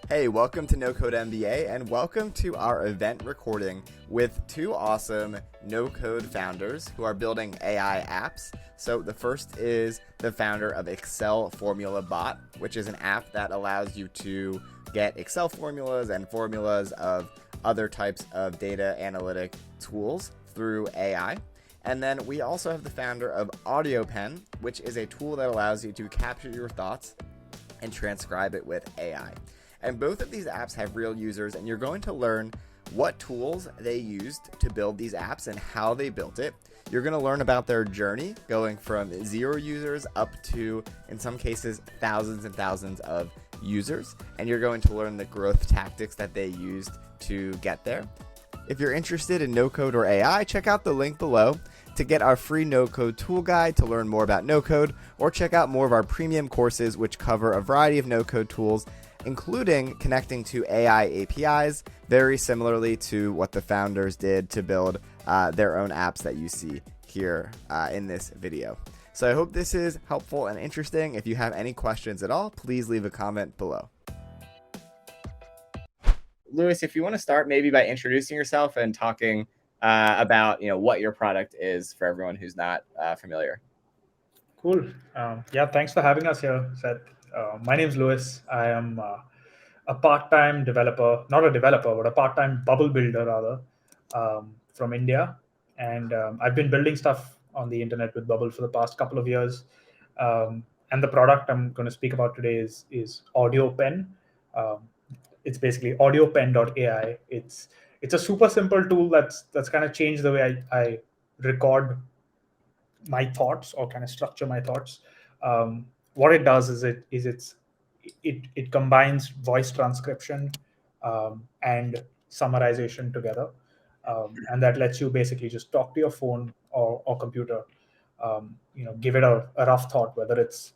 Hey, welcome to No Code MBA and welcome to our event recording with two awesome no-code founders who are building AI apps. So the first is the founder of Excel FormulaBot, which is an app that allows you to get Excel formulas and formulas of other types of data analytic tools through AI. And then we also have the founder of AudioPen, which is a tool that allows you to capture your thoughts and transcribe it with AI. And both of these apps have real users, and you're going to learn what tools they used to build these apps and how they built it. You're going to learn about their journey going from 0 users up to, in some cases, thousands and thousands of users. And you're going to learn the growth tactics that they used to get there. If you're interested in no-code or AI, check out the link below to get our free no-code tool guide to learn more about no-code, or check out more of our premium courses which cover a variety of no-code tools, including connecting to AI APIs, very similarly to what the founders did to build their own apps that you see here in this video. So I hope this is helpful and interesting. If you have any questions at all, please leave a comment below. Louis, if you want to start maybe by introducing yourself and talking about what your product is for everyone who's not familiar. Cool. Yeah, thanks for having us here, Seth. My name's Louis. I am a part-time developer, not a developer, but a part-time bubble builder rather, from India. And I've been building stuff on the internet with Bubble for the past couple of years. And the product I'm going to speak about today is AudioPen. It's basically AudioPen.ai. It's a super simple tool that's kind of changed the way I record my thoughts or kind of structure my thoughts. What it does is it combines voice transcription and summarization together, and that lets you basically just talk to your phone or computer. Give it a rough thought, whether it's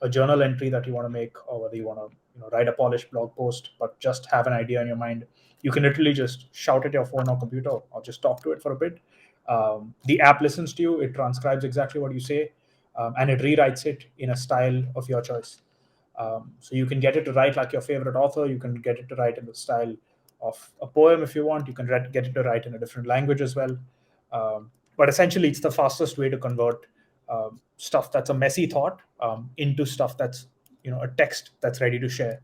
a journal entry that you want to make, or whether you want to write a polished blog post, but just have an idea in your mind. You can literally just shout at your phone or computer, or just talk to it for a bit. The app listens to you, it transcribes exactly what you say, and it rewrites it in a style of your choice. So you can get it to write like your favorite author, you can get it to write in the style of a poem if you want, you can get it to write in a different language as well. But essentially, it's the fastest way to convert stuff that's a messy thought into stuff that's a text that's ready to share.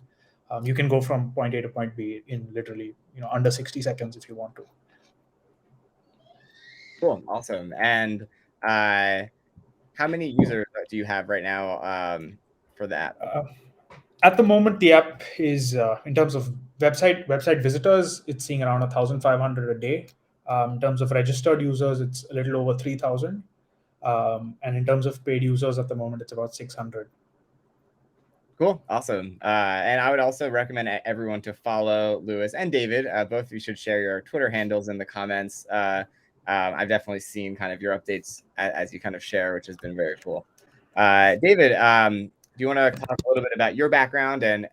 You can go from point A to point B in literally under 60 seconds if you want to. Cool, awesome. And how many users do you have right now for the app? At the moment, the app is, in terms of website visitors, it's seeing around 1,500 a day. In terms of registered users, it's a little over 3,000. And in terms of paid users at the moment, it's about 600. Cool, awesome. And I would also recommend everyone to follow Louis and David. Both of you should share your Twitter handles in the comments. I've definitely seen kind of your updates as you kind of share, which has been very cool. David, do you want to talk a little bit about your background and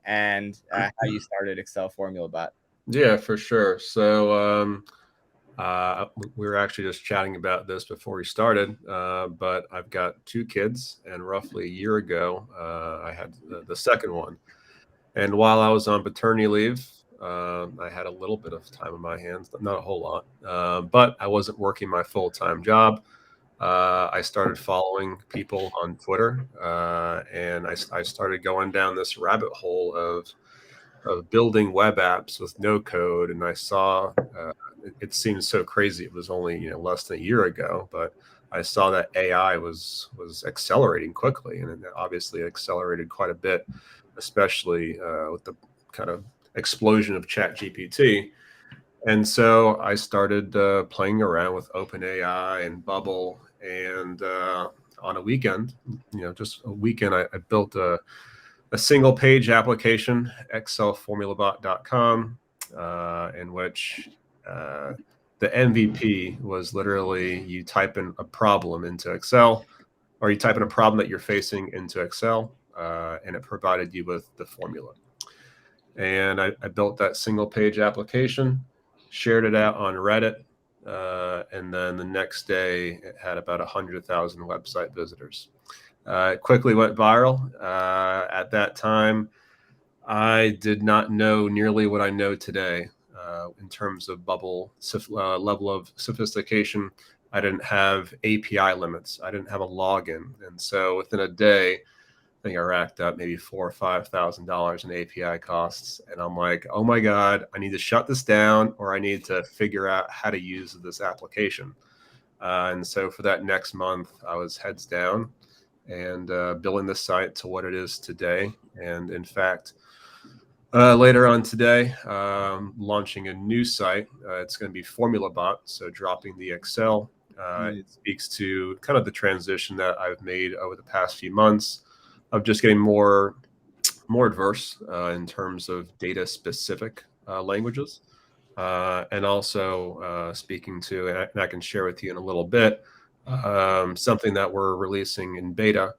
how you started Excel FormulaBot? Yeah, for sure. So we were actually just chatting about this before we started, but I've got 2 kids, and roughly a year ago, I had the second one. And while I was on paternity leave, I had a little bit of time on my hands, not a whole lot, but I wasn't working my full-time job. I started following people on Twitter, and I started going down this rabbit hole of building web apps with no code, and I saw it seemed so crazy. It was only less than a year ago, but I saw that AI was accelerating quickly, and it obviously accelerated quite a bit, especially with the kind of explosion of ChatGPT. And so I started playing around with OpenAI and Bubble, and on a weekend, just a weekend, I built a single page application, excelformulabot.com, in which the MVP was literally you type in a problem into Excel, or you type in a problem that you're facing into Excel, and it provided you with the formula. And I built that single page application, shared it out on Reddit, and then the next day it had about 100,000 website visitors. It quickly went viral. At that time, I did not know nearly what I know today in terms of bubble level of sophistication. I didn't have API limits. I didn't have a login. And so within a day, I think I racked up maybe $4,000 or $5,000 in API costs. And I'm like, oh my God, I need to shut this down, or I need to figure out how to use this application. And so for that next month, I was heads down and building the site to what it is today. And in fact, later on today, launching a new site. It's going to be FormulaBot, so dropping the Excel. It speaks to kind of the transition that I've made over the past few months of just getting more adverse in terms of data-specific languages. And also speaking to, and I can share with you in a little bit, something that we're releasing in beta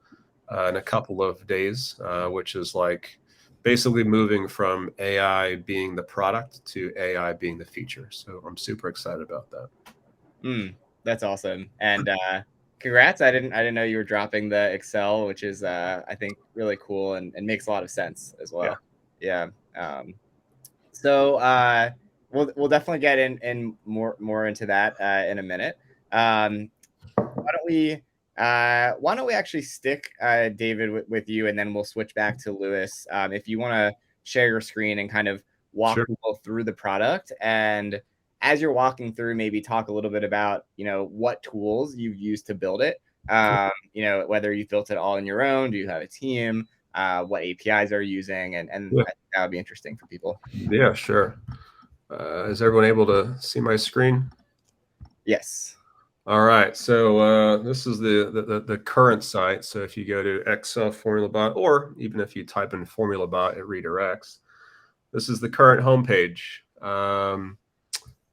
in a couple of days, which is like basically moving from AI being the product to AI being the feature. So I'm super excited about that. That's awesome. And congrats. I didn't know you were dropping the Excel, which is I think really cool and makes a lot of sense as well. Yeah. So we'll definitely get in more into that in a minute. Why don't we actually stick David with you, and then we'll switch back to Louis. If you want to share your screen and kind of walk people through the product, and as you're walking through, maybe talk a little bit about what tools you've used to build it. Whether you built it all on your own, do you have a team? What APIs are you using? And I think that would be interesting for people. Yeah, sure. Is everyone able to see my screen? Yes. All right, so this is the current site. So if you go to Excel FormulaBot, or even if you type in FormulaBot, it redirects. This is the current homepage.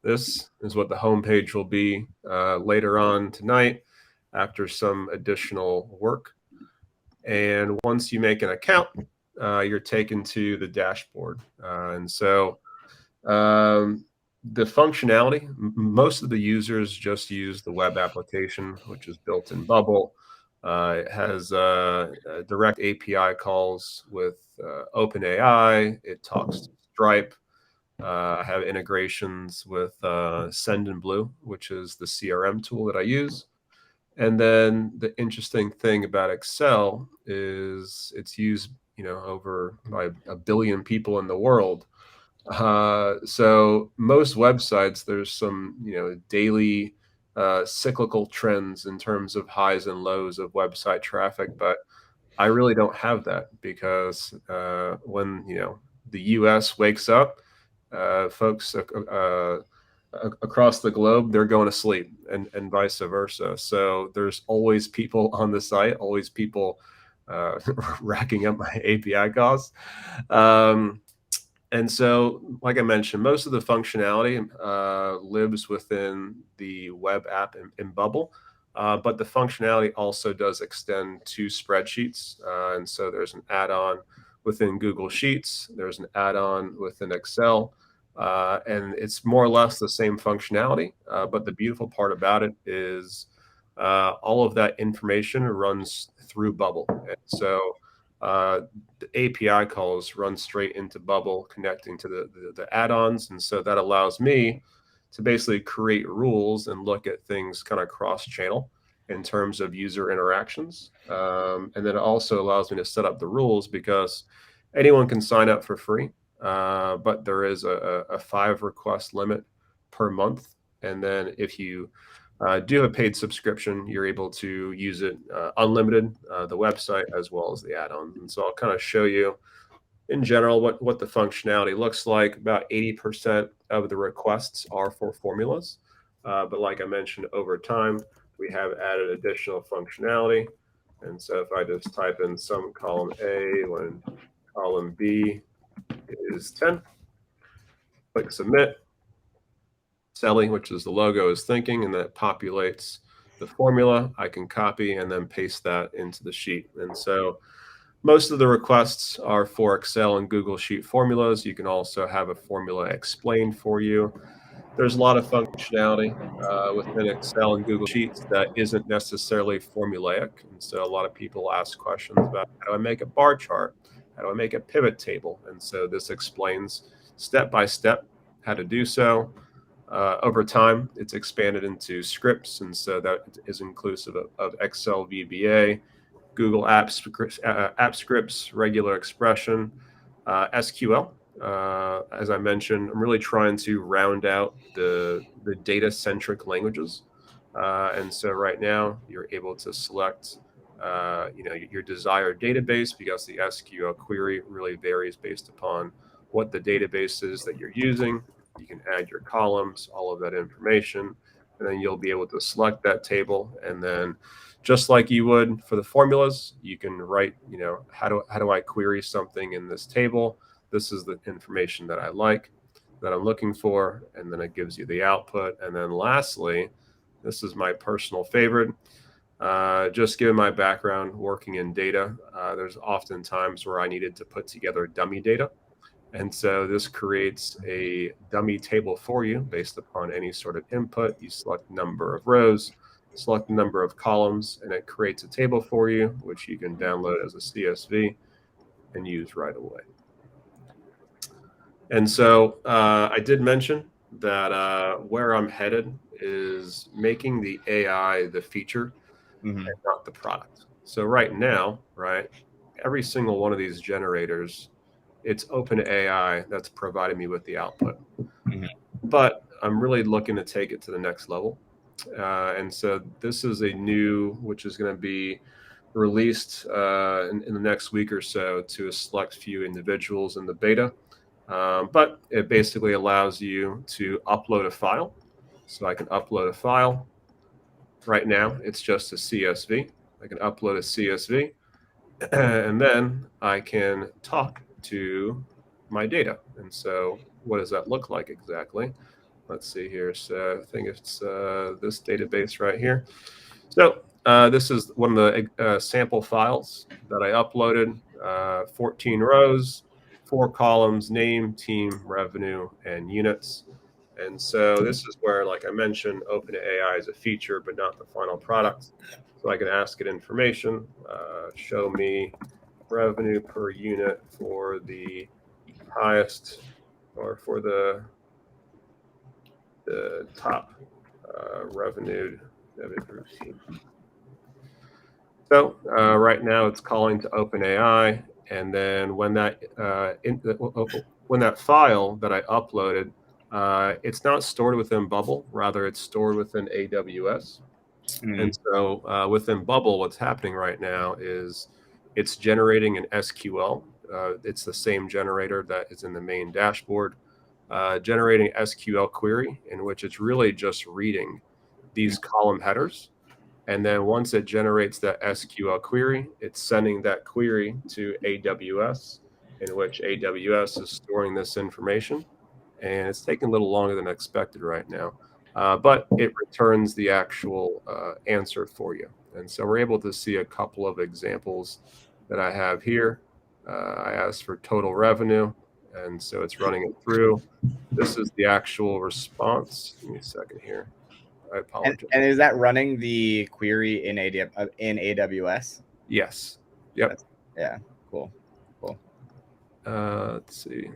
This is what the homepage will be later on tonight after some additional work. And once you make an account, you're taken to the dashboard. And so the functionality, most of the users just use the web application, which is built in Bubble. It has direct API calls with OpenAI. It talks to Stripe. I have integrations with Sendinblue, which is the CRM tool that I use. And then the interesting thing about Excel is it's used, over by 1 billion people in the world. So most websites, there's some, daily cyclical trends in terms of highs and lows of website traffic, but I really don't have that because when, the US wakes up, folks across the globe, they're going to sleep and vice versa. So there's always people on the site, always people racking up my API costs. And so, like I mentioned, most of the functionality lives within the web app in Bubble, but the functionality also does extend to spreadsheets. And so there's an add-on within Google Sheets. There's an add-on within Excel. And it's more or less the same functionality. But the beautiful part about it is all of that information runs through Bubble. And so the API calls run straight into Bubble, connecting to the add-ons. And so that allows me to basically create rules and look at things kind of cross-channel in terms of user interactions. And then it also allows me to set up the rules because anyone can sign up for free, but there is a 5 request limit per month. And then if you do a paid subscription, you're able to use it unlimited, the website as well as the add-ons. And so I'll kind of show you in general what the functionality looks like. About 80% of the requests are for formulas. But like I mentioned, over time, we have added additional functionality. And so if I just type in sum column A when column B is 10, click submit. Selling, which is the logo, is thinking, and that populates the formula. I can copy and then paste that into the sheet. And so most of the requests are for Excel and Google Sheet formulas. You can also have a formula explained for you. There's a lot of functionality within Excel and Google Sheets that isn't necessarily formulaic. And so a lot of people ask questions about how do I make a bar chart? How do I make a pivot table? And so this explains step by step how to do so. Over time, it's expanded into scripts, and so that is inclusive of Excel VBA, Google app scripts, regular expression, SQL. As I mentioned, I'm really trying to round out the data-centric languages. And so right now, you're able to select your desired database, because the SQL query really varies based upon what the database is that you're using. You can add your columns, all of that information, and then you'll be able to select that table. And then just like you would for the formulas, you can write, how do I query something in this table? This is the information that I like, that I'm looking for, and then it gives you the output. And then lastly, this is my personal favorite. Just given my background working in data, there's often times where I needed to put together dummy data. And so this creates a dummy table for you based upon any sort of input. You select number of rows, select the number of columns, and it creates a table for you, which you can download as a CSV and use right away. And so I did mention that where I'm headed is making the AI the feature and not the product. So right now, every single one of these generators, it's OpenAI that's providing me with the output. But I'm really looking to take it to the next level. And so this is a new, which is going to be released in the next week or so to a select few individuals in the beta. But it basically allows you to upload a file. So I can upload a file. Right now, it's just a CSV. I can upload a CSV, and then I can talk to my data. And so what does that look like exactly? Let's see here. So I think it's this database right here. So this is one of the sample files that I uploaded, 14 rows, 4 columns, name, team, revenue, and units. And so this is where, like I mentioned, OpenAI is a feature, but not the final product. So I can ask it information, show me revenue per unit for the highest, or for the top revenue group team. So right now it's calling to OpenAI, and then when that file that I uploaded, it's not stored within Bubble, rather it's stored within AWS. And so within Bubble, what's happening right now is it's generating an SQL. It's the same generator that is in the main dashboard, generating SQL query, in which it's really just reading these column headers. And then once it generates that SQL query, it's sending that query to AWS, in which AWS is storing this information. And it's taking a little longer than expected right now, but it returns the actual answer for you. And so we're able to see a couple of examples that I have here. I asked for total revenue, and so it's running it through. This is the actual response. Give me a second here. I apologize. And is that running the query in AWS? Yes. Yep. Yeah. Cool. Let's see.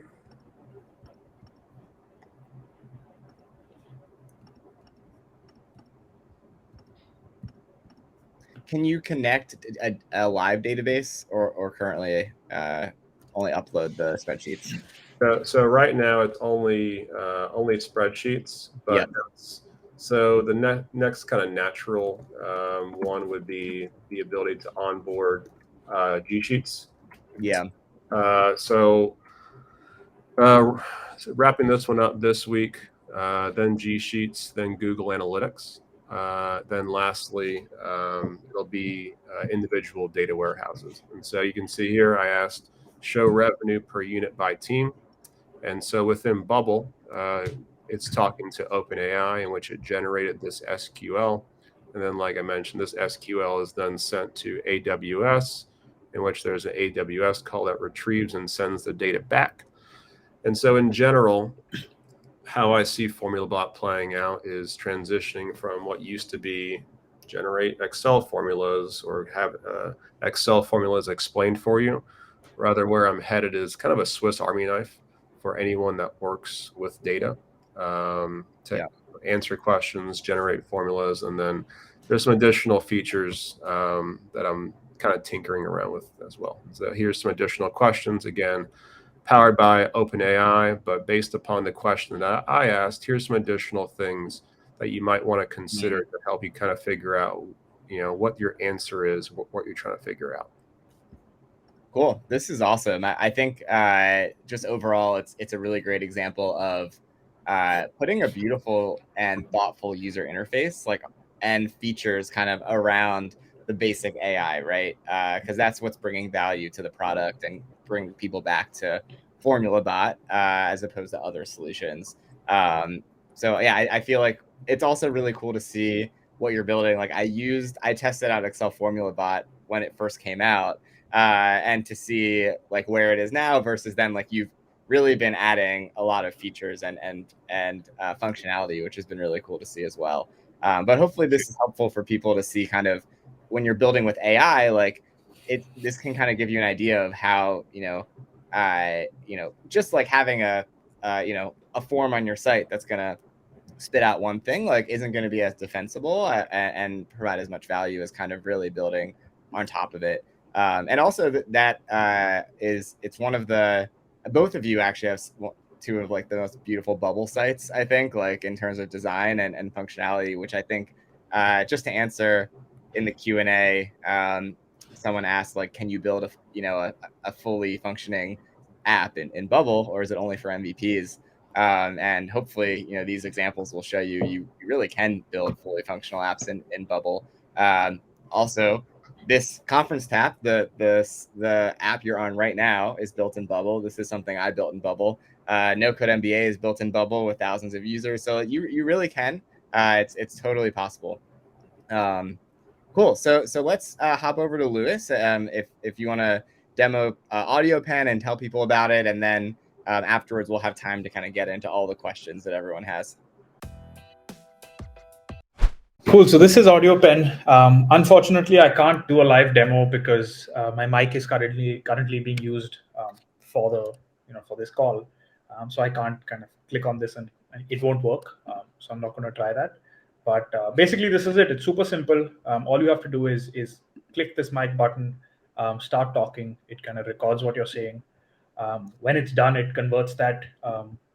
Can you connect a live database, or currently only upload the spreadsheets? So right now it's only spreadsheets, but so the next kind of natural one would be the ability to onboard G Sheets. Yeah. So wrapping this one up this week, then G Sheets, then Google Analytics. Then lastly, it'll be individual data warehouses. And so you can see here, I asked show revenue per unit by team. And so within Bubble, it's talking to OpenAI, in which it generated this SQL. And then, like I mentioned, this SQL is then sent to AWS, in which there's an AWS call that retrieves and sends the data back. And so in general, how I see FormulaBot playing out is transitioning from what used to be generate Excel formulas or have Excel formulas explained for you. Rather, where I'm headed is kind of a Swiss Army knife for anyone that works with data to answer questions, generate formulas, and then there's some additional features that I'm kind of tinkering around with as well. So here's some additional questions, again, powered by OpenAI, but based upon the question that I asked, here's some additional things that you might want to consider to help you kind of figure out, what your answer is, what you're trying to figure out. Cool. This is awesome. I think just overall, it's a really great example of putting a beautiful and thoughtful user interface and features kind of around the basic AI, right? Because that's what's bringing value to the product and bringing people back to FormulaBot as opposed to other solutions. So yeah, I feel like it's also really cool to see what you're building. Like I tested out Excel FormulaBot when it first came out. And to see like where it is now versus then, like you've really been adding a lot of features and functionality, which has been really cool to see as well. But hopefully this is helpful for people to see kind of when you're building with AI, like this can kind of give you an idea of how, just like having a form on your site that's going to spit out one thing, like isn't going to be as defensible and provide as much value as kind of really building on top of it. And also it's one of both of you actually have two of like the most beautiful bubble sites, I think, like in terms of design and functionality, which I think just to answer in the Q&A, someone asked like, can you build a fully functioning app in Bubble, or is it only for MVPs? And hopefully, these examples will show you really can build fully functional apps in Bubble. Also, this conference tab, the app you're on right now is built in Bubble. This is something I built in Bubble. No Code MBA is built in Bubble with thousands of users. So you really can. It's totally possible. Cool. So let's hop over to Louis. If you want to demo AudioPen and tell people about it, and then afterwards we'll have time to kind of get into all the questions that everyone has. Cool. So this is AudioPen. Unfortunately, I can't do a live demo because my mic is currently being used for this call. So I can't kind of click on this and it won't work. So I'm not going to try that. But basically, this is it. It's super simple. All you have to do is click this mic button, start talking. It kind of records what you're saying. When it's done, it converts that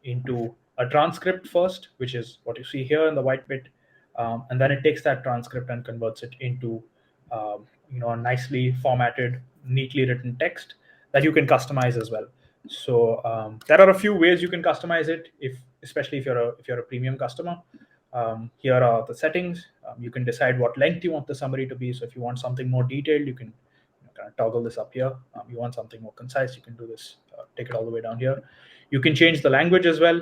into a transcript first, which is what you see here in the white bit. And then it takes that transcript and converts it into a nicely formatted, neatly written text that you can customize as well. So there are a few ways you can customize it, especially if you're a premium customer. Here are the settings. You can decide what length you want the summary to be. So if you want something more detailed, you can kind of toggle this up here. You want something more concise, you can do this, take it all the way down here. You can change the language as well.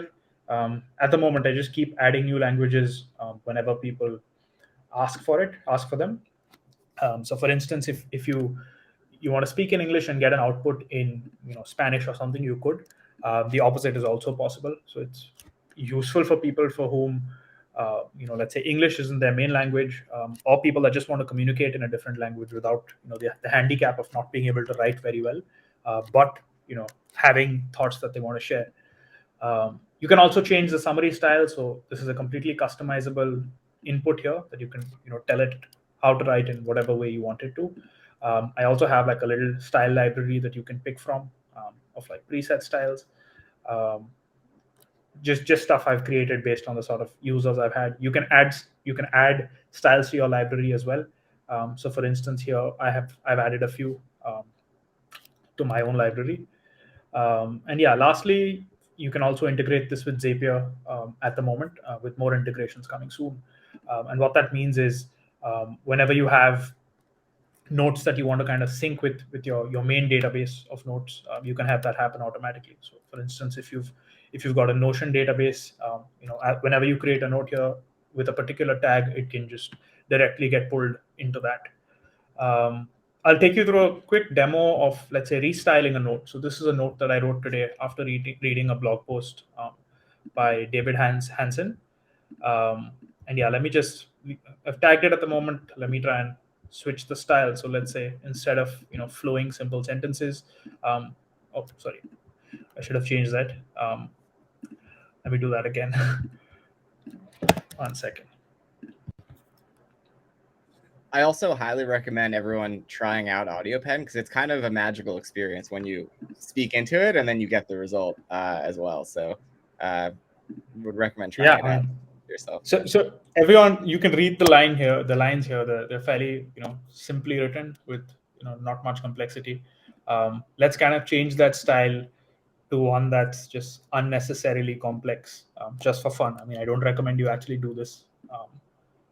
At the moment, I just keep adding new languages whenever people ask for them. So for instance, if you want to speak in English and get an output in Spanish or something, you could. The opposite is also possible. So it's useful for people for whom let's say English isn't their main language, or people that just want to communicate in a different language without the handicap of not being able to write very well, but having thoughts that they want to share. You can also change the summary style. So this is a completely customizable input here that you can tell it how to write in whatever way you want it to. I also have like a little style library that you can pick from of like preset styles. Just stuff I've created based on the sort of users I've had. You can add styles to your library as well. So for instance, here I've added a few to my own library. And yeah, lastly, you can also integrate this with Zapier at the moment, with more integrations coming soon. And what that means is whenever you have notes that you want to kind of sync with your main database of notes, you can have that happen automatically. So for instance, if you've got a Notion database, whenever you create a note here with a particular tag, it can just directly get pulled into that. I'll take you through a quick demo of, let's say, restyling a note. So this is a note that I wrote today after reading a blog post by David Hansen. And yeah, I've tagged it at the moment. Let me try and switch the style. So let's say instead of flowing simple sentences, oh sorry, I should have changed that. Let me do that again. 1 second. I also highly recommend everyone trying out AudioPen because it's kind of a magical experience when you speak into it and then you get the result as well. So would recommend trying it out yourself. So everyone, you can read the lines here. They're fairly simply written with not much complexity. Let's kind of change that style to one that's just unnecessarily complex, just for fun. I mean, I don't recommend you actually do this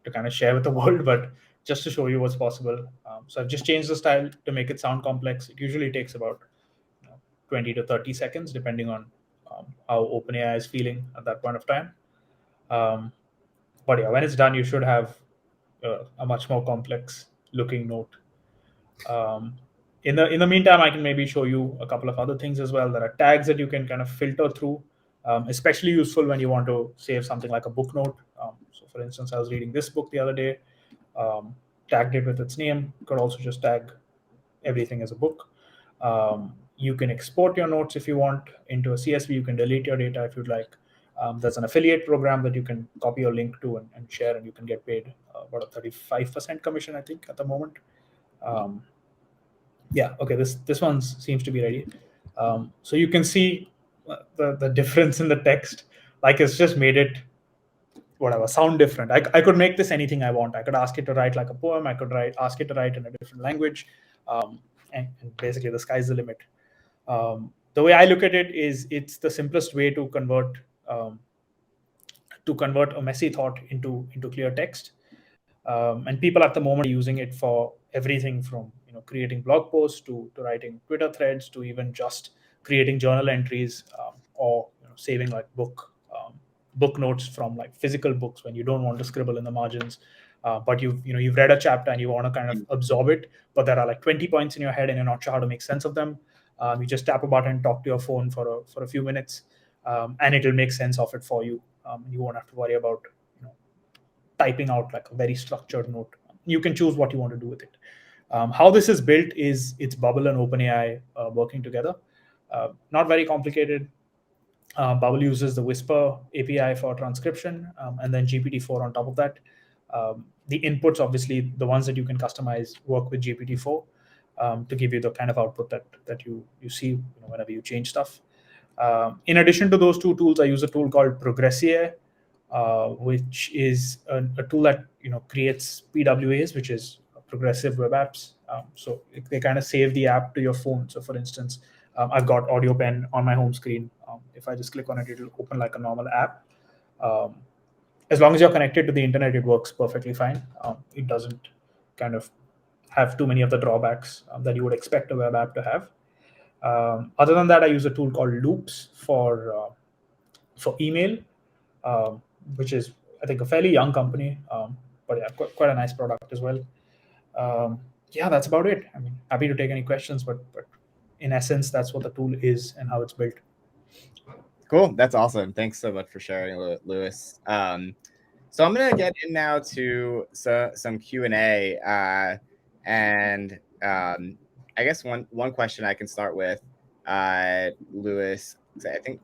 to kind of share with the world, but just to show you what's possible. So I've just changed the style to make it sound complex. It usually takes about 20 to 30 seconds, depending on how OpenAI is feeling at that point of time. But yeah, when it's done, you should have a much more complex looking note. In the meantime, I can maybe show you a couple of other things as well. There are tags that you can kind of filter through, especially useful when you want to save something like a book note. So for instance, I was reading this book the other day, tagged it with its name. You could also just tag everything as a book. You can export your notes if you want into a CSV. You can delete your data if you'd like. There's an affiliate program that you can copy your link to and share, and you can get paid about a 35% commission, I think, at the moment. Yeah, okay, this one seems to be ready. So you can see the difference in the text. Like, it's just made it whatever sound different. I could make this anything I want. I could ask it to write like a poem. I could ask it to write in a different language, and basically the sky's the limit. The way I look at it is it's the simplest way to convert a messy thought into clear text. And people at the moment are using it for everything from creating blog posts to writing Twitter threads to even just creating journal entries, or saving like book notes from like physical books when you don't want to scribble in the margins, but you've read a chapter and you want to kind of absorb it, but there are like 20 points in your head and you're not sure how to make sense of them. You just tap a button, talk to your phone for a few minutes, and it'll make sense of it for you. You won't have to worry about typing out like a very structured note. You can choose what you want to do with it. How this is built is it's Bubble and OpenAI working together. Not very complicated. Bubble uses the Whisper API for transcription, and then GPT-4 on top of that. The inputs, obviously, the ones that you can customize, work with GPT-4 to give you the kind of output that you see whenever you change stuff. In addition to those two tools, I use a tool called Progressier, which is a tool that creates PWAs, which is progressive web apps. So they kind of save the app to your phone. So for instance, I've got AudioPen on my home screen. If I just click on it, it'll open like a normal app. As long as you're connected to the internet, it works perfectly fine. It doesn't kind of have too many of the drawbacks that you would expect a web app to have. Other than that, I use a tool called Loops for email, which is, I think, a fairly young company, but yeah, quite a nice product as well. Yeah, that's about it. I mean, happy to take any questions, but in essence, that's what the tool is and how it's built. Cool. That's awesome. Thanks so much for sharing, Louis. So I'm going to get in now to some Q&A. And I guess one question I can start with, Louis, I think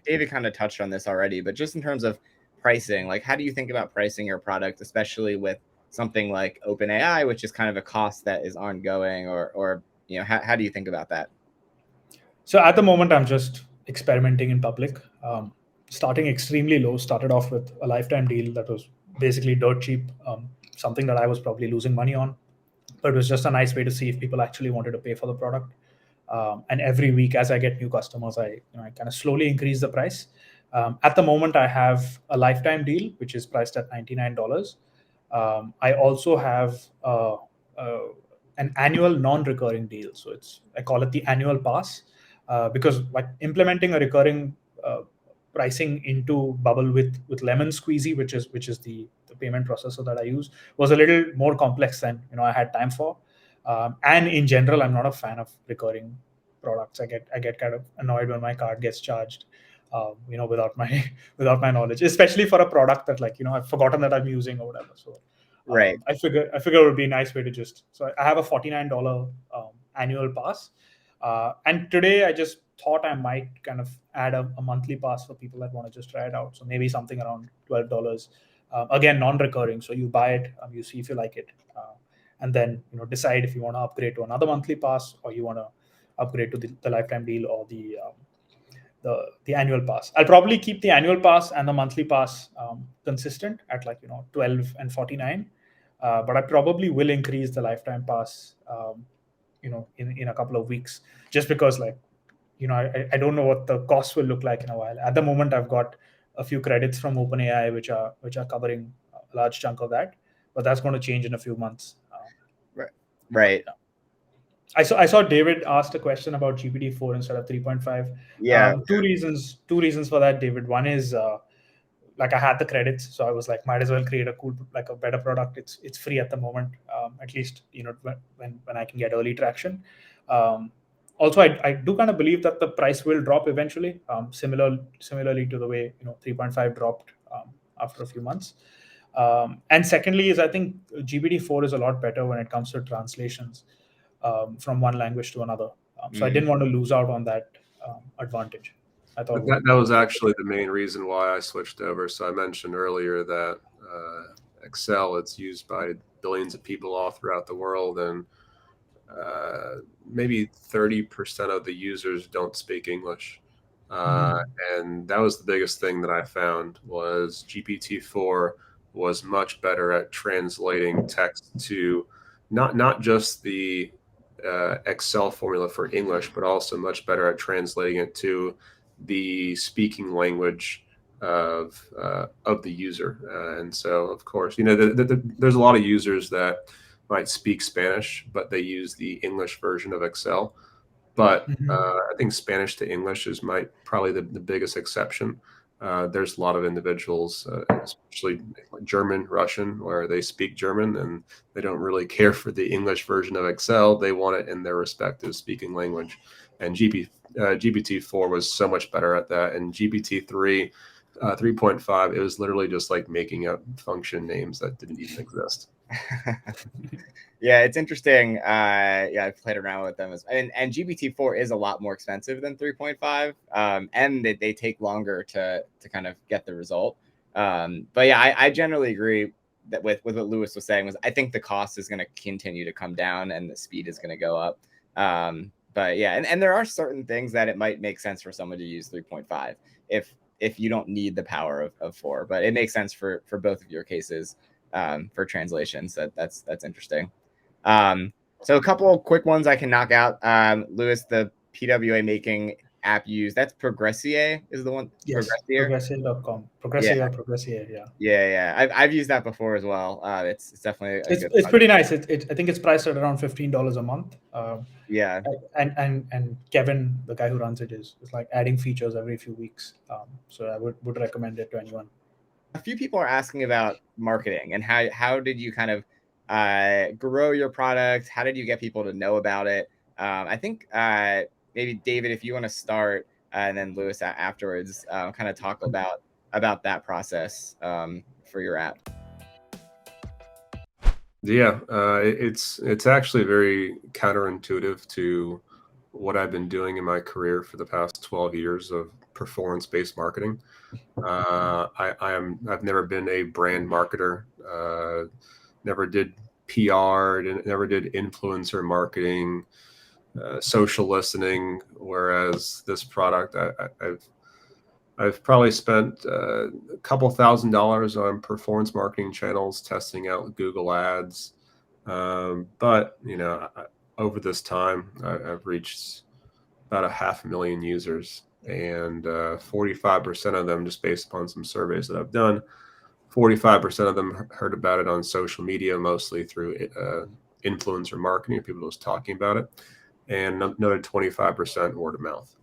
David kind of touched on this already, but just in terms of pricing, like, how do you think about pricing your product, especially with something like OpenAI, which is kind of a cost that is ongoing, or how do you think about that? So at the moment, I'm just experimenting in public, starting extremely low. Started off with a lifetime deal that was basically dirt cheap, something that I was probably losing money on, but it was just a nice way to see if people actually wanted to pay for the product. And every week, as I get new customers, I kind of slowly increase the price. At the moment, I have a lifetime deal, which is priced at $99. I also have an annual non-recurring deal. So I call it the annual pass, because like implementing a recurring pricing into Bubble with Lemon Squeezy, which is the payment processor that I use, was a little more complex than I had time for. And in general, I'm not a fan of recurring products. I get kind of annoyed when my card gets charged, without my knowledge, especially for a product that I've forgotten that I'm using or whatever. So Right. I figure it would be a nice way to just. So I have a $49 annual pass, and today I just thought I might kind of add a monthly pass for people that want to just try it out. So maybe something around $12. Again, non-recurring. So you buy it, you see if you like it, and then decide if you want to upgrade to another monthly pass, or you want to upgrade to the lifetime deal, or the annual pass. I'll probably keep the annual pass and the monthly pass consistent at 12 and 49, but I probably will increase the lifetime pass in a couple of weeks, just because I don't know what the cost will look like in a while. At the moment, I've got a few credits from OpenAI which are covering a large chunk of that, but that's going to change in a few months. Right. I saw David asked a question about GPT-4 instead of 3.5. Yeah. Two reasons for that, David. One is I had the credits, so I was like, might as well create a better product. It's free at the moment, at least when I can get early traction. Also, I do kind of believe that the price will drop eventually, similarly to the way 3.5 dropped after a few months. And secondly, is I think GPT-4 is a lot better when it comes to translations from one language to another. So I didn't want to lose out on that advantage. I thought that was actually the main reason why I switched over. So I mentioned earlier that Excel, it's used by billions of people all throughout the world, and maybe 30% of the users don't speak English. And that was the biggest thing that I found was GPT-4 was much better at translating text to not just the Excel formula for English, but also much better at translating it to the speaking language of the user. And so, of course, there's a lot of users that might speak Spanish, but they use the English version of Excel. But I think Spanish to English is probably the biggest exception. There's a lot of individuals, especially German, Russian, where they speak German and they don't really care for the English version of Excel. They want it in their respective speaking language. And GPT-4 was so much better at that. And GPT-3, 3.5, it was literally just like making up function names that didn't even exist. Yeah, it's interesting. I've played around with them, and GPT-4 is a lot more expensive than 3.5, and they take longer to kind of get the result. But yeah, I generally agree that with what Louis was saying, was I think the cost is going to continue to come down and the speed is going to go up. But yeah, and there are certain things that it might make sense for someone to use 3.5 if you don't need the power of 4, but it makes sense for both of your cases. For translations, that's interesting. So a couple of quick ones I can knock out. Louis, the PWA making app used, that's Progressier is the one. Yes, Progressier.com. Progressier, yeah. I've used that before as well. It's definitely it's pretty nice. I think it's priced at around $15 a month. Yeah. And Kevin, the guy who runs it, is like adding features every few weeks. So I would recommend it to anyone. A few people are asking about marketing and how did you kind of grow your product? How did you get people to know about it? I think maybe David, if you want to start, and then Louis afterwards, kind of talk about that process for your app. Yeah, it's actually very counterintuitive to what I've been doing in my career for the past 12 years of performance-based marketing. I've never been a brand marketer, never did PR, never did influencer marketing, social listening. Whereas this product, I've probably spent a couple $1,000s on performance marketing channels, testing out Google Ads. But over this time, I've reached about 500,000 users. And 45% of them, just based upon some surveys that I've done, 45% of them heard about it on social media, mostly through influencer marketing, people just talking about it, and another 25% word of mouth.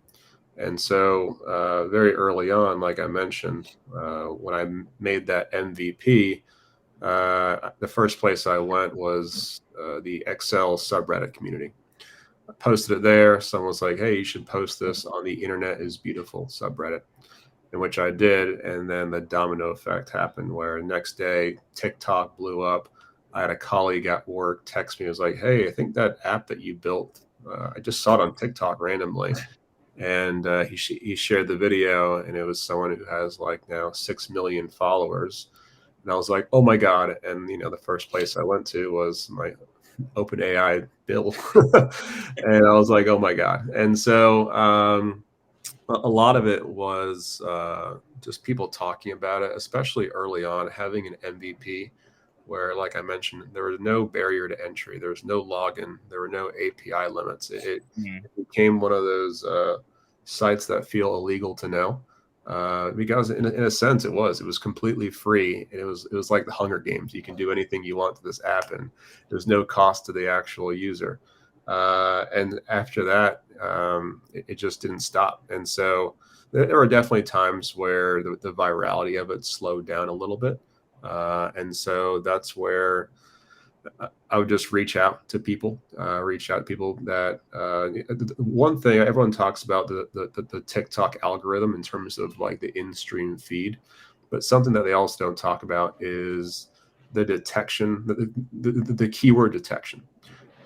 And so very early on, like I mentioned, when I made that MVP, the first place I went was the Excel subreddit community. I posted it there. Someone was like, hey, you should post this on the Internet is Beautiful subreddit, in which I did. And then the domino effect happened where next day TikTok blew up. I had a colleague at work text me. He was like, "Hey, I think that app that you built, I just saw it on TikTok randomly." And he shared the video, and it was someone who has like now 6 million followers. And I was like, "Oh my God." And the first place I went to was my OpenAI bill. And I was like, "Oh my God." And so a lot of it was just people talking about it, especially early on, having an MVP where, like I mentioned, there was no barrier to entry. There was no login. There were no API limits. It became one of those sites that feel illegal to know, because in a sense it was completely free. And it was like the Hunger Games. You can do anything you want to this app, and there's no cost to the actual user. And after that, it just didn't stop. And so there were definitely times where the virality of it slowed down a little bit. And so that's where I would just reach out to people that one thing everyone talks about, the TikTok algorithm in terms of like the in-stream feed, but something that they also don't talk about is the detection, the keyword detection.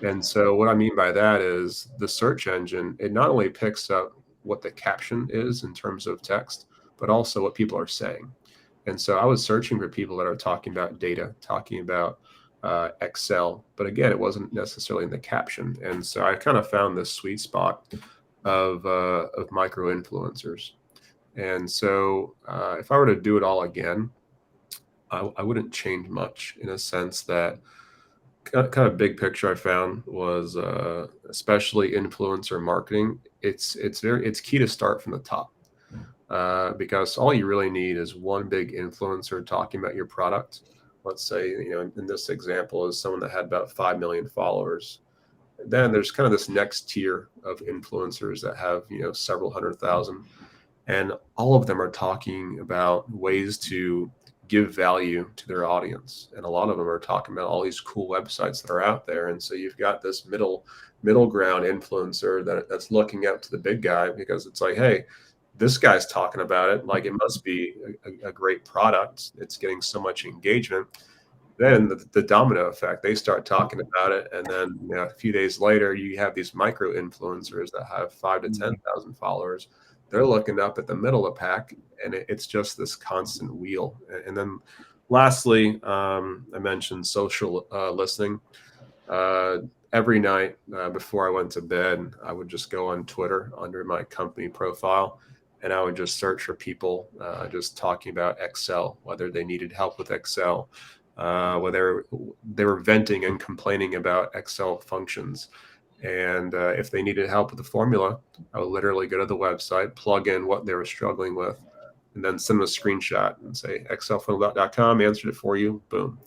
And so what I mean by that is the search engine, it not only picks up what the caption is in terms of text, but also what people are saying. And so I was searching for people that are talking about data, talking about Excel, but again, it wasn't necessarily in the caption. And so I kind of found this sweet spot of micro influencers. And so if I were to do it all again, I wouldn't change much, in a sense that kind of big picture I found was especially influencer marketing. It's key to start from the top, because all you really need is one big influencer talking about your product. Let's say, in this example, is someone that had about 5 million followers. Then there's kind of this next tier of influencers that have, several 100,000, and all of them are talking about ways to give value to their audience. And a lot of them are talking about all these cool websites that are out there. And so you've got this middle ground influencer that's looking up to the big guy, because it's like, hey, this guy's talking about it, like it must be a great product. It's getting so much engagement. Then the domino effect, they start talking about it. And then a few days later, you have these micro influencers that have 5 to 10,000 followers. They're looking up at the middle of the pack, and it's just this constant wheel. And then lastly, I mentioned social listening. Every night before I went to bed, I would just go on Twitter under my company profile, and I would just search for people just talking about Excel, whether they needed help with Excel, whether they were venting and complaining about Excel functions. And if they needed help with the formula, I would literally go to the website, plug in what they were struggling with, and then send them a screenshot and say, excelformulabot.com answered it for you. Boom.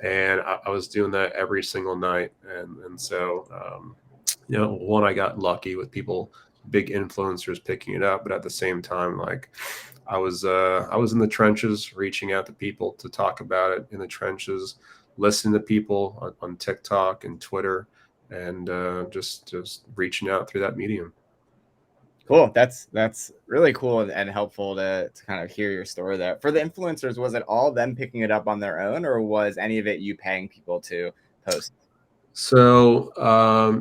And I was doing that every single night. And so, one, I got lucky with people, big influencers picking it up. But at the same time, like I was in the trenches, reaching out to people to talk about it in the trenches, listening to people on TikTok and Twitter, and just reaching out through that medium. Cool. That's really cool and helpful to kind of hear your story there. For the influencers, was it all them picking it up on their own, or was any of it you paying people to post? So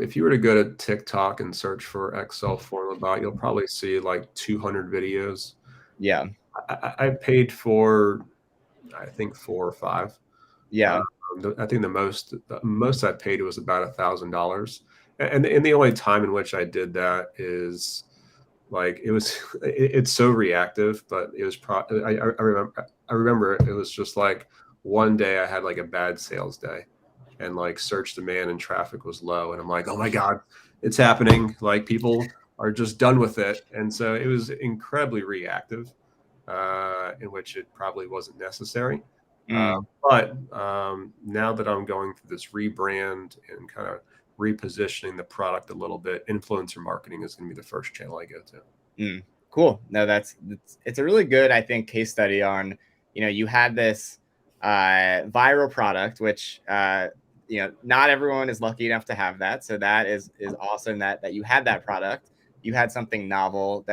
if you were to go to TikTok and search for Excel FormulaBot, you'll probably see like 200 videos. Yeah. I paid for, I think, 4 or 5. Yeah. I think the most I paid was about $1,000. And the only time in which I did that is like it's so reactive, but it was I remember it was just like one day I had like a bad sales day, and like search demand and traffic was low, and I'm like, oh my God, it's happening. Like people are just done with it. And so it was incredibly reactive, in which it probably wasn't necessary. But now that I'm going through this rebrand and kind of repositioning the product a little bit, influencer marketing is going to be the first channel I go to. Cool. No, it's a really good, I think, case study on, you had this viral product, which, not everyone is lucky enough to have that. So that is awesome that you had that product. You had something novel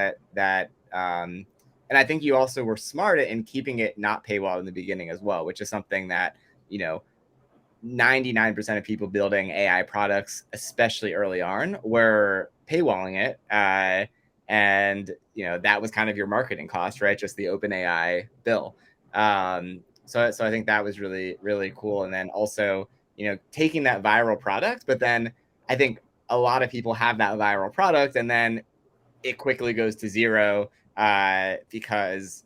and I think you also were smart in keeping it not paywall in the beginning as well, which is something that, 99% of people building AI products, especially early on, were paywalling it. And that was kind of your marketing cost, right? Just the OpenAI bill. So I think that was really, really cool. And then also, taking that viral product, but then I think a lot of people have that viral product and then it quickly goes to zero because,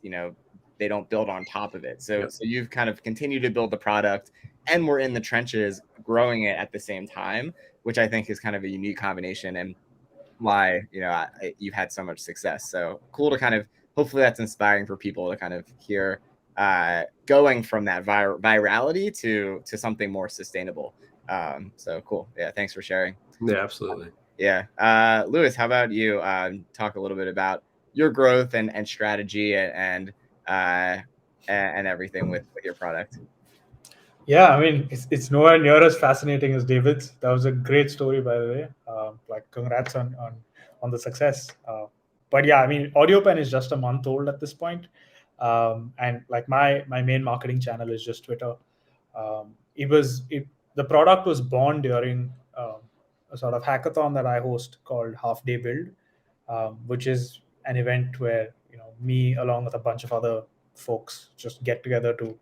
they don't build on top of it. So you've kind of continued to build the product and we're in the trenches growing it at the same time, which I think is kind of a unique combination and why, you've had so much success. So cool to kind of, hopefully that's inspiring for people to kind of hear going from that virality to something more sustainable. So cool. Yeah. Thanks for sharing. Yeah, absolutely. Yeah. Louis, how about you talk a little bit about your growth and strategy and everything with your product? Yeah, I mean, it's nowhere near as fascinating as David's. That was a great story, by the way. Congrats on the success. But yeah, I mean, AudioPen is just a month old at this point, and like my main marketing channel is just Twitter. The product was born during a sort of hackathon that I host called Half Day Build, which is an event where me along with a bunch of other folks just get together to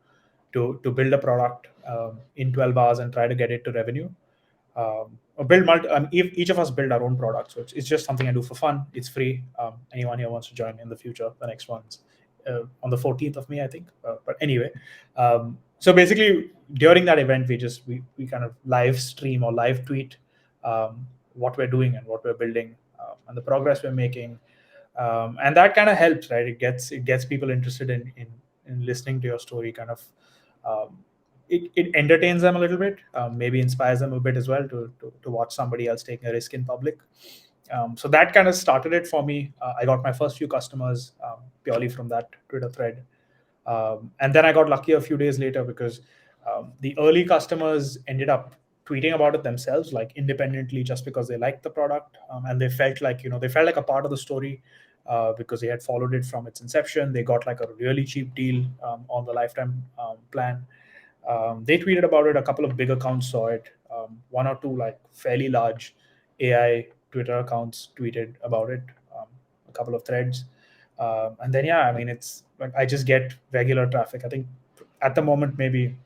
build a product in 12 hours and try to get it to revenue. Each of us build our own product, so it's just something I do for fun. It's free. Anyone here wants to join in the future, the next one's on the 14th of May, I think. But anyway, so basically during that event, we kind of live stream or live tweet what we're doing and what we're building and the progress we're making. And that kind of helps, right? It gets people interested in listening to your story, kind of. It entertains them a little bit, maybe inspires them a bit as well to watch somebody else taking a risk in public. So that kind of started it for me. I got my first few customers purely from that Twitter thread. And then I got lucky a few days later because the early customers ended up tweeting about it themselves, like independently, just because they liked the product and they felt like a part of the story because they had followed it from its inception. They got like a really cheap deal on the lifetime plan. They tweeted about it. A couple of big accounts saw it. One or two like fairly large AI Twitter accounts tweeted about it. A couple of threads, and then I mean, it's like I just get regular traffic. I think at the moment maybe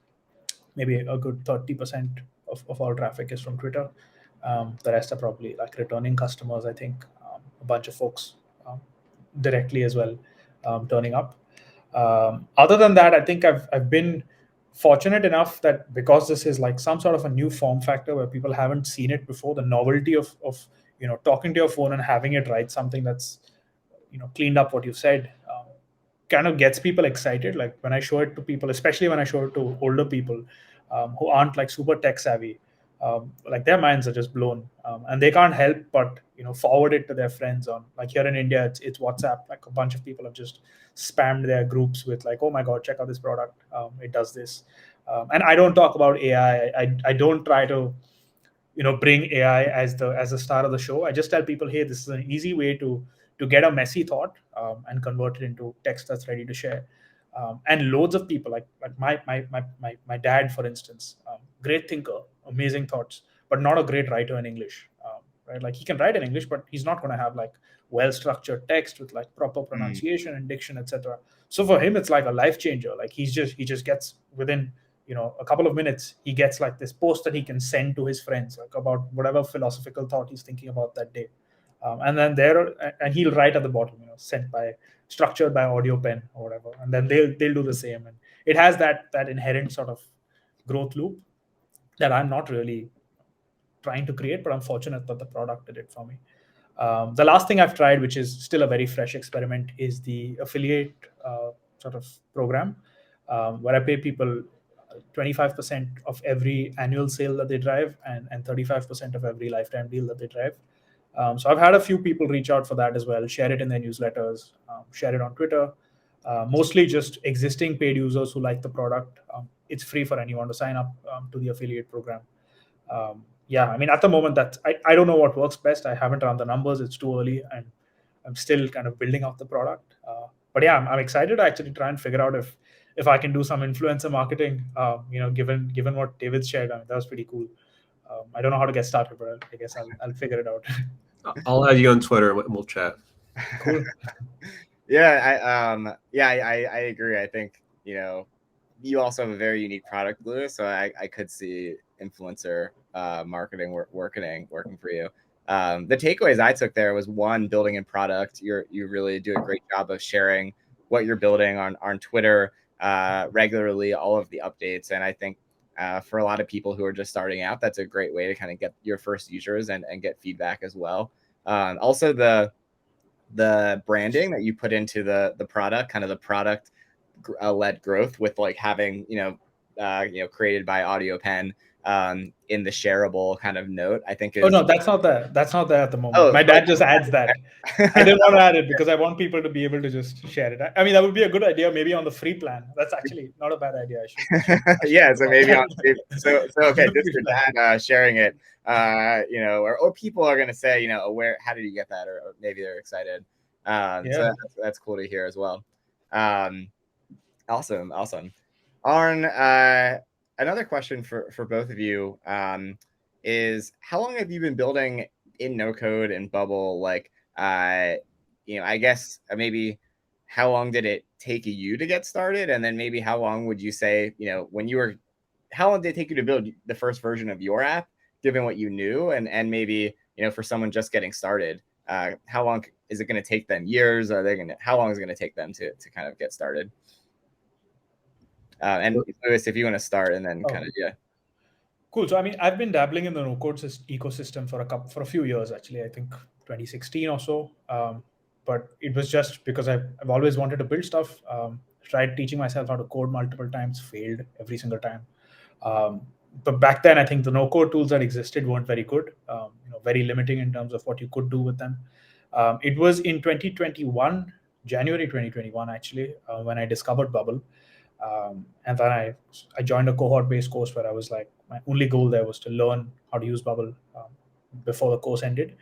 a good 30% of all traffic is from Twitter. The rest are probably like returning customers. I think a bunch of folks directly as well turning up. Other than that, I think I've been fortunate enough that because this is like some sort of a new form factor where people haven't seen it before, the novelty of talking to your phone and having it write something that's cleaned up what you said kind of gets people excited. Like when I show it to people, especially when I show it to older people who aren't like super tech savvy, like their minds are just blown, and they can't help but forward it to their friends on, like here in India it's WhatsApp. Like a bunch of people have just spammed their groups with like, oh my god, check out this product, it does this. And I don't talk about AI. I don't try to bring AI as the star of the show. I just tell people, hey, this is an easy way to get a messy thought and convert it into text that's ready to share. And loads of people, like my dad, for instance, great thinker, amazing thoughts, but not a great writer in English. Right? Like he can write in English, but he's not going to have like well-structured text with like proper pronunciation and diction, etc. So for him, it's like a life changer. Like he just gets within a couple of minutes, he gets like this post that he can send to his friends, like about whatever philosophical thought he's thinking about that day. And then and he'll write at the bottom, structured by AudioPen or whatever, and then they'll do the same, and it has that inherent sort of growth loop that I'm not really trying to create, but I'm fortunate that the product did it for me. The last thing I've tried, which is still a very fresh experiment, is the affiliate sort of program where I pay people 25% of every annual sale that they drive and 35% of every lifetime deal that they drive. So I've had a few people reach out for that as well, share it in their newsletters, share it on Twitter, mostly just existing paid users who like the product. It's free for anyone to sign up to the affiliate program. I mean, at the moment, I don't know what works best. I haven't run the numbers. It's too early, and I'm still kind of building out the product. But yeah, I'm excited to actually try and figure out if if I can do some influencer marketing, given what David shared, I mean, that was pretty cool. I don't know how to get started, but I guess I'll figure it out. I'll add you on Twitter and we'll chat. Cool. I agree. I think, you also have a very unique product, Louis. So I could see influencer marketing working for you. The takeaways I took there was, one, building in product. You really do a great job of sharing what you're building on Twitter regularly, all of the updates. And I think for a lot of people who are just starting out, that's a great way to kind of get your first users and get feedback as well. Also, the branding that you put into the product, kind of the product led growth with like having created by AudioPen in the shareable kind of note, I think is... Oh no, that's not there at the moment. Oh, my dad just adds that. I didn't want to add it because I want people to be able to just share it. I mean, that would be a good idea maybe on the free plan. That's actually not a bad idea. I should yeah, so maybe on so okay, just for that, sharing it, or people are gonna say, where, how did you get that, or maybe they're excited. So that's cool to hear as well. Awesome. Arn, another question for both of you is, how long have you been building in no code and Bubble? Like, I guess maybe how long did it take you to get started? And then maybe how long would you say, how long did it take you to build the first version of your app, given what you knew? And maybe, for someone just getting started, how long is it going to take them? Years? How long is it going to take them to kind of get started? And Louis, if you want to start, and then Cool. So I mean, I've been dabbling in the no-code ecosystem for a few years, actually. I think 2016 or so. But it was just because I've always wanted to build stuff. Tried teaching myself how to code multiple times, failed every single time. But back then, I think the no-code tools that existed weren't very good. Very limiting in terms of what you could do with them. It was in January 2021, actually, when I discovered Bubble. And then I joined a cohort-based course where I was like, my only goal there was to learn how to use Bubble before the course ended.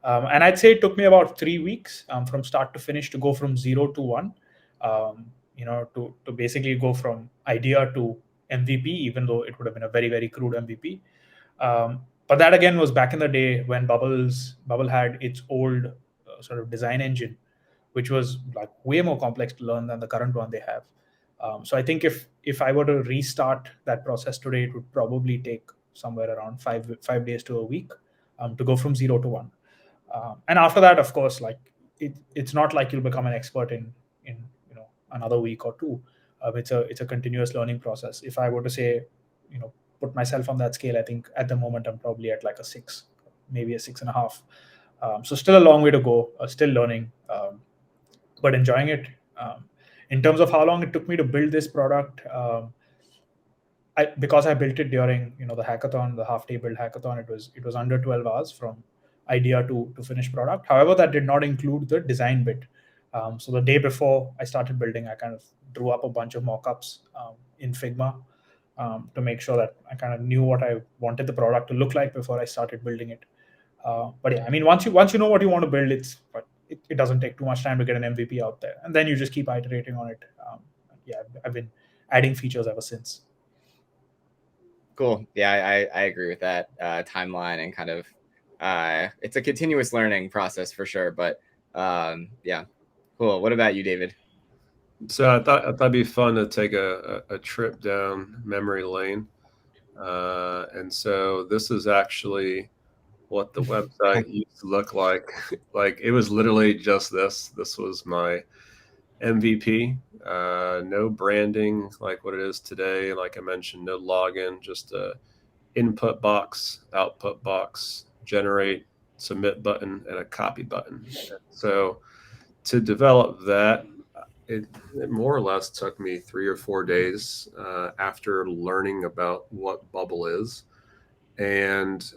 And I'd say it took me about 3 weeks from start to finish to go from 0 to 1, to basically go from idea to MVP, even though it would have been a very, very crude MVP. But that, again, was back in the day when Bubble had its old sort of design engine, which was like way more complex to learn than the current one they have. So I think if I were to restart that process today, it would probably take somewhere around 5 days to a week to go from 0 to 1. And after that, of course, like it's not like you'll become an expert in another week or two. It's a continuous learning process. If I were to say, put myself on that scale, I think at the moment I'm probably at like a 6, maybe a 6.5. So still a long way to go. Still learning, but enjoying it. In terms of how long it took me to build this product, because I built it during the hackathon, the half-day build hackathon, it was under 12 hours from idea to finished product. However, that did not include the design bit. So the day before I started building, I kind of drew up a bunch of mockups in Figma to make sure that I kind of knew what I wanted the product to look like before I started building it. But yeah, I mean, once you know what you want to build, it doesn't take too much time to get an MVP out there, and then you just keep iterating on it. I've been adding features ever since. Cool. Yeah, I agree with that timeline, and kind of it's a continuous learning process for sure. But yeah, cool. What about you, David? So I thought it'd be fun to take a trip down memory lane, and so this is actually what the website used to look like. Like, it was literally just this. This was my MVP. No branding like what it is today. Like I mentioned, no login, just a input box, output box, generate, submit button, and a copy button. So to develop that, it more or less took me 3 or 4 days after learning about what Bubble is. And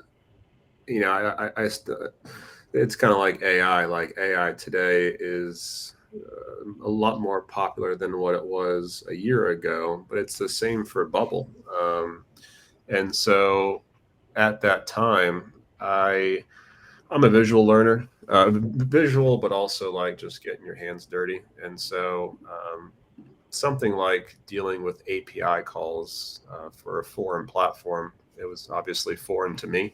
it's kind of like AI. Like, AI today is a lot more popular than what it was a year ago, but it's the same for Bubble. And so at that time, I'm a visual learner, visual, but also like just getting your hands dirty. And so something like dealing with API calls for a foreign platform. It was obviously foreign to me.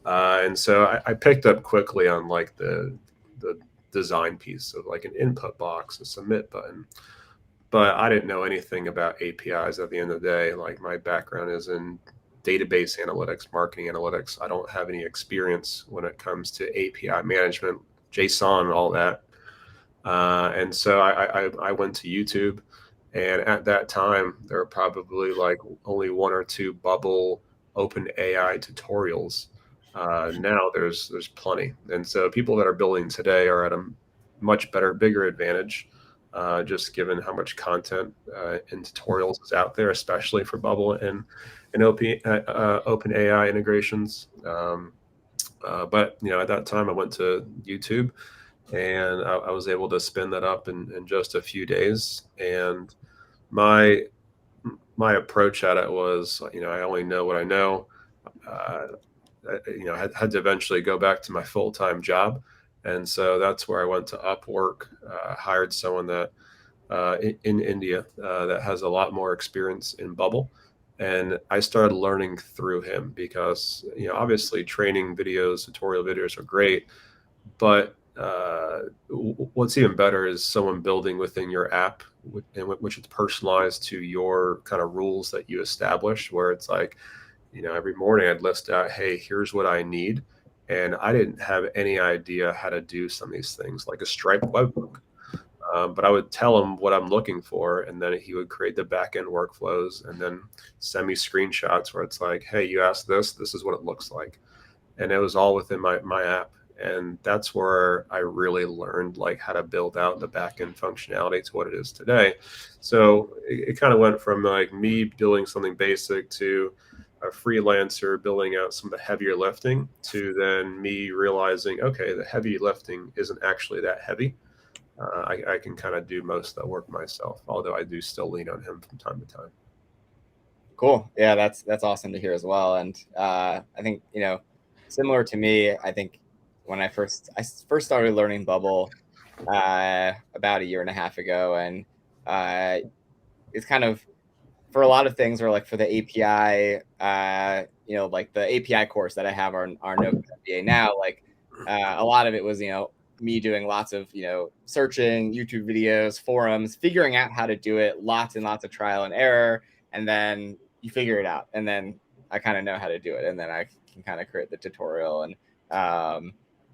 And so I picked up quickly on like the design piece of like an input box, a submit button. But I didn't know anything about APIs at the end of the day. Like my background is in database analytics, marketing analytics. I don't have any experience when it comes to API management, JSON, all that. And so I went to YouTube, and at that time there were probably like only one or two Bubble Open AI tutorials. Now there's plenty, and so people that are building today are at a much better, bigger advantage, just given how much content and tutorials is out there, especially for Bubble and Open AI integrations. But at that time I went to YouTube, and I was able to spin that up in just a few days. And my approach at it was, I only know what I know. I had to eventually go back to my full-time job, and so that's where I went to Upwork, hired someone that in India that has a lot more experience in Bubble. And I started learning through him because, obviously training videos, tutorial videos are great, but what's even better is someone building within your app, in which it's personalized to your kind of rules that you establish, where it's like, every morning I'd list out, hey, here's what I need. And I didn't have any idea how to do some of these things like a Stripe webhook. But I would tell him what I'm looking for, and then he would create the backend workflows and then send me screenshots where it's like, hey, you asked this is what it looks like. And it was all within my app. And that's where I really learned like how to build out the backend functionality to what it is today. So it kind of went from like me building something basic to a freelancer building out some of the heavier lifting, to then me realizing, okay, the heavy lifting isn't actually that heavy. I can kind of do most of that work myself, although I do still lean on him from time to time. Cool. Yeah, that's awesome to hear as well. And I think, similar to me, I think when I first started learning Bubble about a year and a half ago, and it's kind of for a lot of things, or like for the API, like the API course that I have on our No-Code MBA now, like a lot of it was, me doing lots of, searching, YouTube videos, forums, figuring out how to do it, lots and lots of trial and error. And then you figure it out. And then I kind of know how to do it. And then I can kind of create the tutorial. And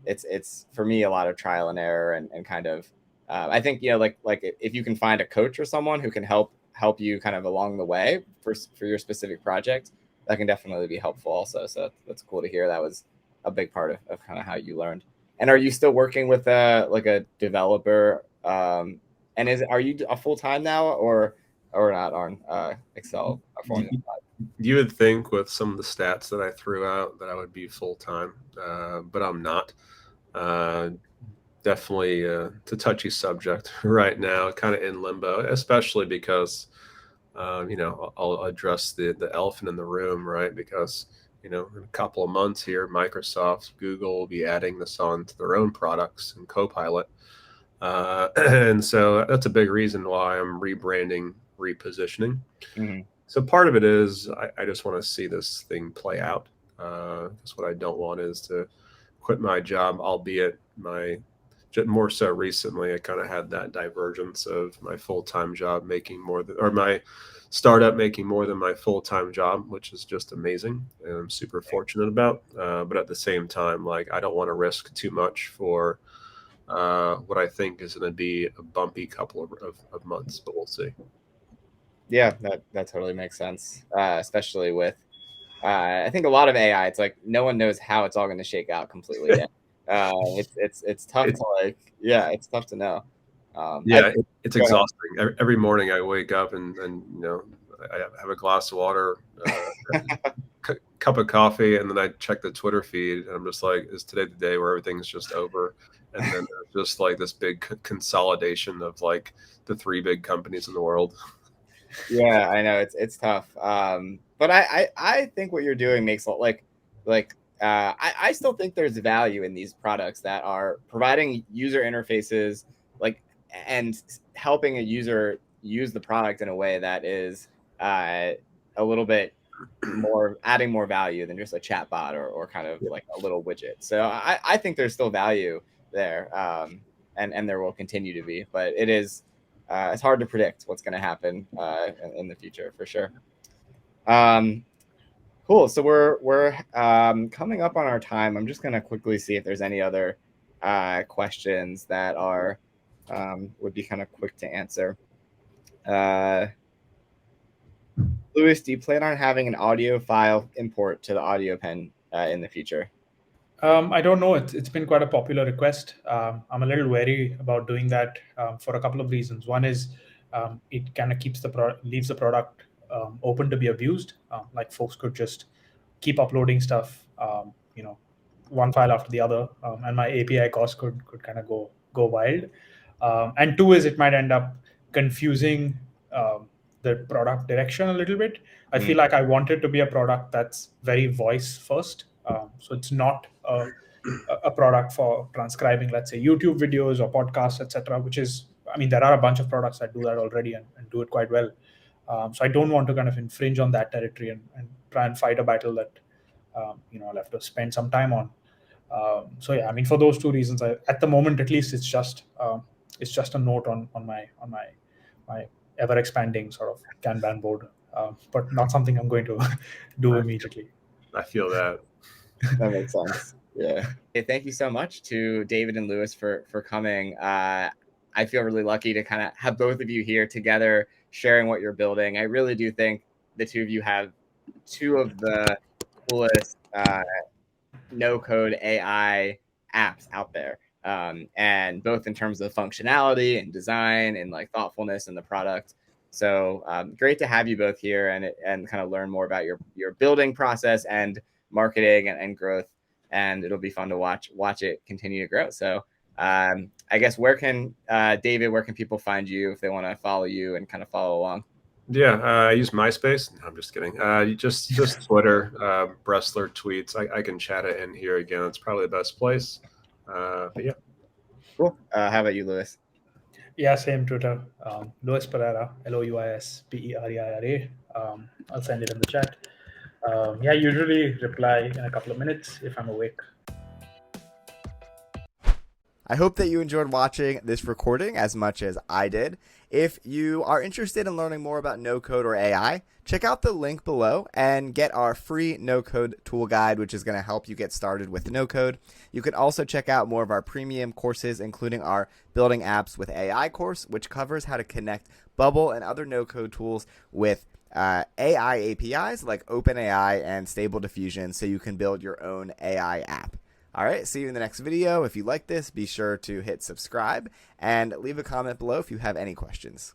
it's for me, a lot of trial and error and kind of, I think, like if you can find a coach or someone who can help you kind of along the way for your specific project, that can definitely be helpful also. So that's cool to hear. That was a big part of kind of how you learned. And are you still working with like a developer? And are you a full-time now or not on Excel Formula? You would think with some of the stats that I threw out that I would be full-time, but I'm not. Definitely it's a touchy subject right now, kind of in limbo, especially because, I'll address the elephant in the room, right? Because in a couple of months here, Microsoft, Google will be adding this on to their own products and Copilot. And so that's a big reason why I'm rebranding, repositioning. Mm-hmm. So part of it is I just want to see this thing play out. Because what I don't want is to quit my job, albeit more so recently, I kind of had that divergence of my full-time job making more than, or my startup making more than my full-time job, which is just amazing and I'm super fortunate about. But at the same time, like I don't want to risk too much for what I think is going to be a bumpy couple of months, but we'll see. Yeah, that totally makes sense, especially with I think a lot of AI. It's like no one knows how it's all going to shake out completely yet. It's tough to like, yeah, it's tough to know. It's exhausting. Every morning I wake up and I have a glass of water, cup of coffee, and then I check the Twitter feed, and I'm just like, is today the day where everything's just over? And then there's just like this big consolidation of like the three big companies in the world. Yeah, I know it's tough. But I think what you're doing makes I still think there's value in these products that are providing user interfaces, like, and helping a user, use the product in a way that is a little bit more adding more value than just a chat bot or kind of like a little widget. So I think there's still value there, and there will continue to be, but it's hard to predict what's going to happen in the future for sure. Cool. So we're coming up on our time. I'm just going to quickly see if there's any other questions that are would be kind of quick to answer. Louis, do you plan on having an audio file import to the AudioPen in the future? I don't know. It's been quite a popular request. I'm a little wary about doing that for a couple of reasons. One is it kind of leaves the product open to be abused. Like folks could just keep uploading stuff, one file after the other, and my API cost could kind of go wild. And two is it might end up confusing the product direction a little bit. I feel like I want it to be a product that's very voice first. So it's not a product for transcribing, let's say, YouTube videos or podcasts, etc. Which is, I mean, there are a bunch of products that do that already and do it quite well. So I don't want to kind of infringe on that territory and try and fight a battle that I'll have to spend some time on. So yeah, I mean, for those two reasons, at the moment at least, it's just a note on my ever expanding sort of Kanban board, but not something I'm going to do immediately. I feel that. That makes sense. Yeah. Okay, thank you so much to David and Louis for coming. I feel really lucky to kind of have both of you here together sharing what you're building. I really do think the two of you have two of the coolest no-code AI apps out there. And both in terms of functionality and design and like thoughtfulness in the product. So great to have you both here and kind of learn more about your building process and marketing and growth. And it'll be fun to watch it continue to grow. So I guess David, where can people find you if they want to follow you and kind of follow along? Yeah, I use MySpace. No, I'm just kidding. Just Twitter, Bressler tweets. I can chat it in here again. It's probably the best place. But yeah. Cool. How about you, Louis? Yeah, same Twitter. Louis Pereira, LOUISPEREIRA. I'll send it in the chat. Yeah, usually reply in a couple of minutes if I'm awake. I hope that you enjoyed watching this recording as much as I did. If you are interested in learning more about no-code or AI, check out the link below and get our free no-code tool guide, which is going to help you get started with no-code. You can also check out more of our premium courses, including our Building Apps with AI course, which covers how to connect Bubble and other no-code tools with AI APIs like OpenAI and Stable Diffusion so you can build your own AI app. All right, see you in the next video. If you like this, be sure to hit subscribe and leave a comment below if you have any questions.